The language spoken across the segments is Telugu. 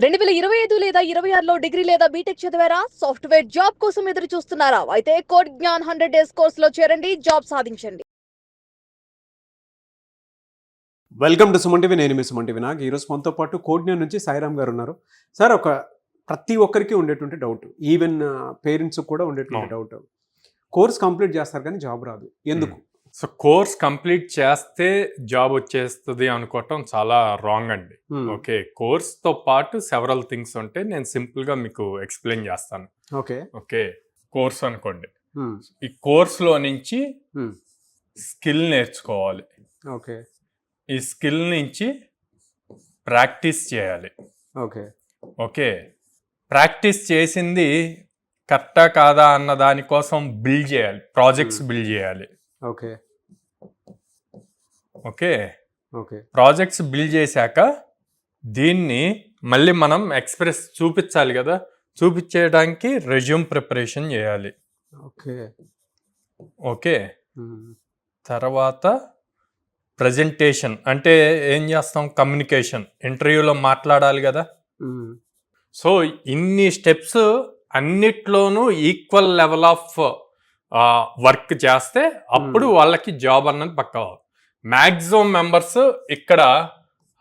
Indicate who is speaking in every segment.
Speaker 1: 2025 లేదా 26లో డిగ్రీ లేదా బీటెక్ చదివారా? సాఫ్ట్‌వేర్ జాబ్ కోసం ఎదురు చూస్తున్నారా? అయితే కోడ్ జ్ఞాన్ 100 డేస్ కోర్సులో చేరండి, జాబ్ సాధించండి.
Speaker 2: Welcome to Suman TV. నేను మీ సుమన్ టీవీ. నాకు ఈరోజు మనతో పాటు కోడ్న్యూన్ నుంచి సాయిరామ్ గారు ఉన్నారు. సార్, ప్రతి ఒక్కరికి ఉండేటువంటి డౌట్, ఈవెన్ పేరెంట్స్ కూడా ఉండేటువంటి డౌట్, కోర్స్ కంప్లీట్ చేస్తారు కానీ జాబ్ రాదు, ఎందుకు?
Speaker 3: సో కోర్స్ కంప్లీట్ చేస్తే జాబ్ వచ్చేస్తుంది అనుకోవటం చాలా రాంగ్ అండి. ఓకే, కోర్స్తో పాటు సెవరల్ థింగ్స్ ఉంటాయి. నేను సింపుల్గా మీకు ఎక్స్ప్లెయిన్ చేస్తాను. ఓకే, కోర్స్ అనుకోండి. ఈ కోర్స్లో నుంచి స్కిల్ నేర్చుకోవాలి.
Speaker 2: ఓకే,
Speaker 3: ఈ స్కిల్ నుంచి ప్రాక్టీస్ చేయాలి. ఓకే, ప్రాక్టీస్ చేసింది కరెక్టా కాదా అన్న దానికోసం బిల్డ్ చేయాలి, ప్రాజెక్ట్స్ బిల్డ్ చేయాలి. ఓకే, ప్రాజెక్ట్స్ బిల్డ్ చేశాక దీన్ని మళ్ళీ మనం ఎక్స్ప్రెస్ చూపించాలి కదా, చూపించేయడానికి రెజ్యూమ్ ప్రిపరేషన్ చేయాలి. ఓకే, తర్వాత ప్రజెంటేషన్ అంటే ఏం చేస్తాం, కమ్యూనికేషన్, ఇంటర్వ్యూలో మాట్లాడాలి కదా. సో ఇన్ని స్టెప్స్ అన్నిట్లోనూ ఈక్వల్ లెవెల్ ఆఫ్ వర్క్ చేస్తే అప్పుడు వాళ్ళకి జాబ్ అన్నది పక్కా. మ్యాక్సిమం మెంబర్స్ ఇక్కడ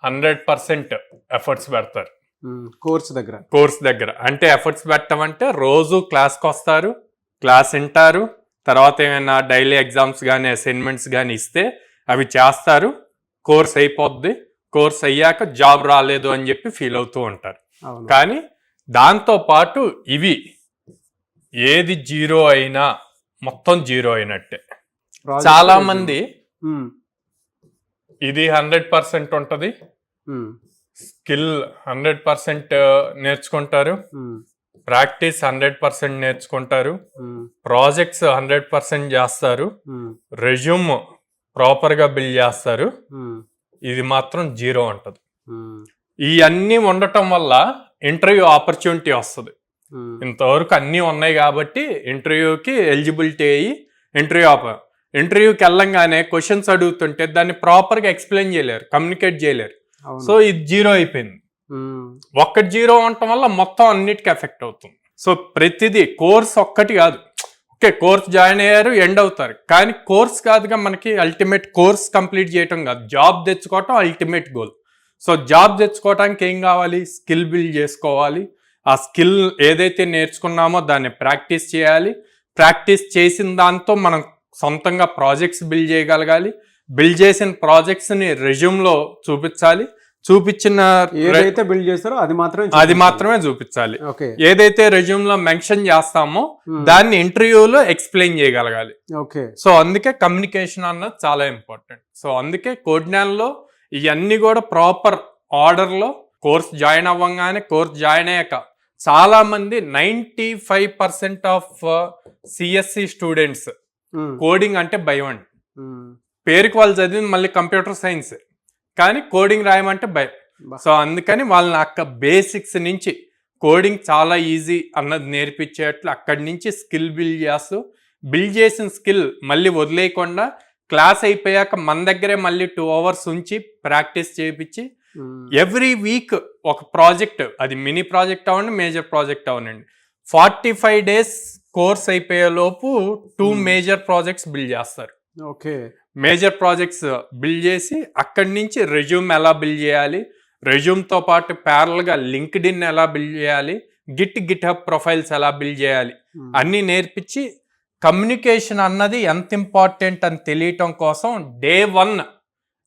Speaker 3: 100% ఎఫర్ట్స్ పెడతారు కోర్స్ దగ్గర. అంటే ఎఫర్ట్స్ పెట్టమంటే రోజు క్లాస్కి వస్తారు, క్లాస్ వింటారు, తర్వాత ఏమైనా డైలీ ఎగ్జామ్స్ కానీ అసైన్మెంట్స్ కానీ ఇస్తే అవి చేస్తారు, కోర్స్ అయిపోద్ది. కోర్స్ అయ్యాక జాబ్ రాలేదు అని చెప్పి ఫీల్ అవుతూ ఉంటారు. కానీ దాంతో పాటు ఇవి ఏది జీరో అయినా మొత్తం జీరో అయినట్టే. చాలా మంది ఇది 100% ఉంటుంది, స్కిల్ 100% నేర్చుకుంటారు, ప్రాక్టీస్ 100% నేర్చుకుంటారు, ప్రాజెక్ట్స్ 100% చేస్తారు, రెజ్యూమ్ ప్రాపర్గా బిల్డ్ చేస్తారు, ఇది మాత్రం జీరో ఉంటుంది. ఇవన్నీ ఉండటం వల్ల ఇంటర్వ్యూ ఆపర్చునిటీ వస్తుంది. ఇంతవరకు అన్నీ ఉన్నాయి కాబట్టి ఇంటర్వ్యూకి ఎలిజిబిలిటీ అయ్యి ఇంటర్వ్యూకి వెళ్ళంగానే క్వశ్చన్స్ అడుగుతుంటే దాన్ని ప్రాపర్గా ఎక్స్ప్లెయిన్ చేయలేరు, కమ్యూనికేట్ చేయలేరు. సో ఇది జీరో అయిపోయింది. ఒక్కటి జీరో ఉండటం వల్ల మొత్తం అన్నిటికీ ఎఫెక్ట్ అవుతుంది. సో ప్రతిదీ కోర్స్ ఒక్కటి కాదు. ఓకే, కోర్స్ జాయిన్ అయ్యారు, ఎండ్ అవుతారు, కానీ కోర్స్ కాదుగా మనకి అల్టిమేట్. కోర్స్ కంప్లీట్ చేయటం కాదు, జాబ్ తెచ్చుకోవటం అల్టిమేట్ గోల్. సో జాబ్ తెచ్చుకోవటానికి ఏం కావాలి, స్కిల్ బిల్డ్ చేసుకోవాలి. ఆ స్కిల్ ఏదైతే నేర్చుకున్నామో దాన్ని ప్రాక్టీస్ చేయాలి. ప్రాక్టీస్ చేసిన దాంతో మనం సొంతంగా ప్రాజెక్ట్స్ బిల్డ్ చేయగలగాలి. బిల్డ్ చేసిన ప్రాజెక్ట్స్ని రెజ్యూమ్లో చూపించాలి. చూపించిన
Speaker 2: ఏదైతే బిల్డ్ చేస్తారో అది
Speaker 3: మాత్రమే చూపించాలి. ఏదైతే రెజ్యూమ్ లో మెన్షన్ చేస్తామో దాన్ని ఇంటర్వ్యూలో ఎక్స్ప్లెయిన్ చేయగలగాలి. సో అందుకే కమ్యూనికేషన్ అన్నది చాలా ఇంపార్టెంట్. సో అందుకే కోడ్న్యాన్లో ఇవన్నీ కూడా ప్రాపర్ ఆర్డర్ లో కోర్స్ జాయిన్ అవ్వగానే, కోర్స్ జాయిన్ అయ్యాక చాలా మంది 95% ఆఫ్ సిఎస్సి స్టూడెంట్స్ కోడింగ్ అంటే భయం అండి. పేరుకి వాళ్ళు చదివింది మళ్ళీ కంప్యూటర్ సైన్స్, కానీ కోడింగ్ రాయమంటే భయం. సో అందుకని వాళ్ళని బేసిక్స్ నుంచి కోడింగ్ చాలా ఈజీ అన్నది నేర్పించేట్లు అక్కడి నుంచి స్కిల్ బిల్డ్ చేసిన స్కిల్ మళ్ళీ వదిలేయకుండా క్లాస్ అయిపోయాక మన దగ్గరే మళ్ళీ 2 hours ఉంచి ప్రాక్టీస్ చేయించి ఎవ్రీ వీక్ ఒక ప్రాజెక్ట్, అది మినీ ప్రాజెక్ట్ అవ్వండి, మేజర్ ప్రాజెక్ట్ అవ్వనండి, 45 days కోర్స్ అయిపోయేలోపు 2 మేజర్ ప్రాజెక్ట్స్ బిల్డ్ చేస్తారు. మేజర్ ప్రాజెక్ట్స్ బిల్డ్ చేసి అక్కడి నుంచి రెజ్యూమ్ ఎలా బిల్డ్ చేయాలి, రెజ్యూమ్తో పాటు ప్యారల్గా లింక్డ్ఇన్ ఎలా బిల్డ్ చేయాలి, గిట్ హబ్ ప్రొఫైల్స్ ఎలా బిల్డ్ చేయాలి అన్నీ నేర్పించి కమ్యూనికేషన్ అన్నది ఎంత ఇంపార్టెంట్ అని తెలియటం కోసం Day 1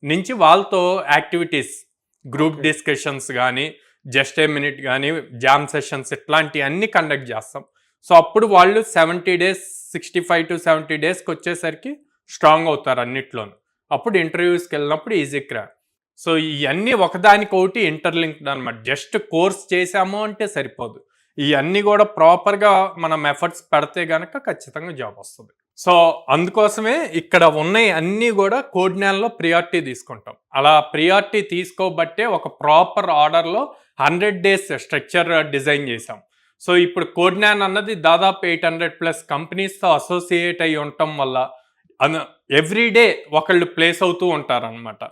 Speaker 3: నుంచి వాళ్ళతో యాక్టివిటీస్, గ్రూప్ డిస్కషన్స్ కానీ, జస్ట్ ఏ మినిట్ కానీ, జామ్ సెషన్స్ ఇట్లాంటివి అన్నీ కండక్ట్ చేస్తాం. సో అప్పుడు వాళ్ళు 70 days, 65 to 70 daysకి వచ్చేసరికి స్ట్రాంగ్ అవుతారు అన్నిట్లోనూ. అప్పుడు ఇంటర్వ్యూస్కి వెళ్ళినప్పుడు ఈజీగా రా. సో ఇవన్నీ ఒకదానికొకటి ఇంటర్లింక్డ్ అనమాట. జస్ట్ కోర్స్ చేసాము అంటే సరిపోదు, ఇవన్నీ కూడా ప్రాపర్గా మనం ఎఫర్ట్స్ పెడితే గనక ఖచ్చితంగా జాబ్ వస్తుంది. సో అందుకోసమే ఇక్కడ ఉన్నాయి అన్నీ కూడా కోడ్న్యాన్లో ప్రియారిటీ తీసుకుంటాం. అలా ప్రియారిటీ తీసుకోబట్టే ఒక ప్రాపర్ ఆర్డర్లో 100 days స్ట్రక్చర్ డిజైన్ చేసాం. సో ఇప్పుడు కోడ్న్యాన్ అన్నది దాదాపు 800+ కంపెనీస్తో అసోసియేట్ అయి ఉండటం వల్ల ఎవ్రీడే ఒకళ్ళు ప్లేస్ అవుతూ ఉంటారనమాట.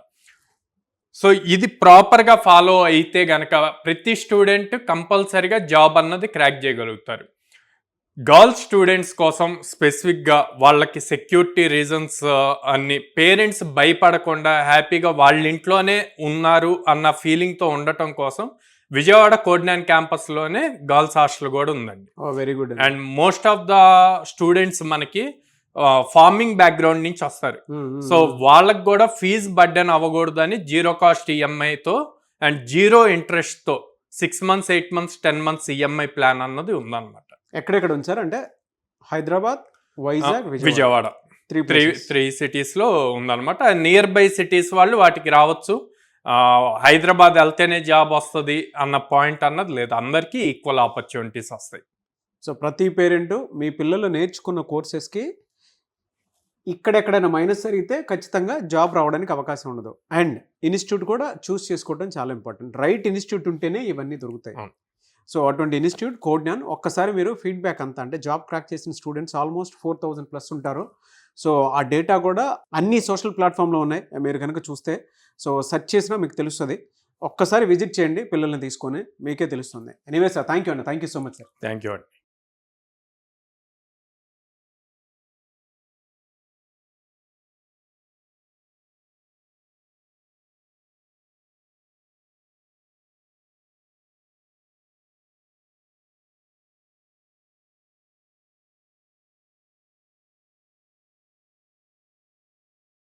Speaker 3: సో ఇది ప్రాపర్గా ఫాలో అయితే గనక ప్రతి స్టూడెంట్ కంపల్సరీగా జాబ్ అన్నది క్రాక్ చేయగలుగుతారు. గర్ల్స్ స్టూడెంట్స్ కోసం స్పెసిఫిక్గా వాళ్ళకి సెక్యూరిటీ రీజన్స్ అన్ని పేరెంట్స్ భయపడకుండా హ్యాపీగా వాళ్ళ ఇంట్లోనే ఉన్నారు అన్న ఫీలింగ్తో ఉండటం కోసం విజయవాడ కోడ్9 క్యాంపస్లోనే గర్ల్స్ హాస్టల్ కూడా ఉందండి.
Speaker 2: Very good.
Speaker 3: And most of the students మనకి ఫార్మింగ్ బ్యాక్గ్రౌండ్ నుంచి వస్తారు. సో వాళ్ళకి కూడా ఫీజ్ బర్డెన్ అవ్వకూడదు అని 0 కాస్ట్ ఈఎంఐతో అండ్ 0 ఇంట్రెస్ట్తో 6 months 8 months 10 months EMI plan అన్నది ఉందన్నమాట.
Speaker 2: ఎక్కడెక్కడ ఉంచారు అంటే హైదరాబాద్, వైజాగ్,
Speaker 3: విజయవాడ త్రీ సిటీస్లో ఉందన్నమాట. నియర్ బై సిటీస్ వాళ్ళు వాటికి రావచ్చు. హైదరాబాద్ వెళ్తేనే జాబ్ వస్తుంది అన్న పాయింట్ అన్నది లేదు, అందరికీ ఈక్వల్ ఆపర్చునిటీస్ వస్తాయి.
Speaker 2: సో ప్రతి పేరెంట్ మీ పిల్లలు నేర్చుకున్న కోర్సెస్కి ఇక్కడెక్కడైనా మైనస్ జరిగితే ఖచ్చితంగా జాబ్ రావడానికి అవకాశం ఉండదు. అండ్ ఇన్స్టిట్యూట్ కూడా చూస్ చేసుకోవడం చాలా ఇంపార్టెంట్. రైట్ ఇన్స్టిట్యూట్ ఉంటేనే ఇవన్నీ దొరుకుతాయి. సో అటువంటి ఇన్స్టిట్యూట్ కోడ్9. ఒక్కసారి మీరు ఫీడ్బ్యాక్ అంతా అంటే జాబ్ క్రాక్ చేసిన స్టూడెంట్స్ ఆల్మోస్ట్ 4000+ ఉంటారు. సో ఆ డేటా కూడా అన్ని సోషల్ ప్లాట్ఫామ్లో ఉన్నాయి, మీరు కనుక చూస్తే. సో సెర్చ్ చేసినా మీకు తెలుస్తుంది. ఒక్కసారి విజిట్ చేయండి పిల్లల్ని తీసుకొని, మీకే తెలుస్తుంది. ఎనీవే సార్, థ్యాంక్ యూ అండి. Thank you so much sir.
Speaker 3: Thank you అండి.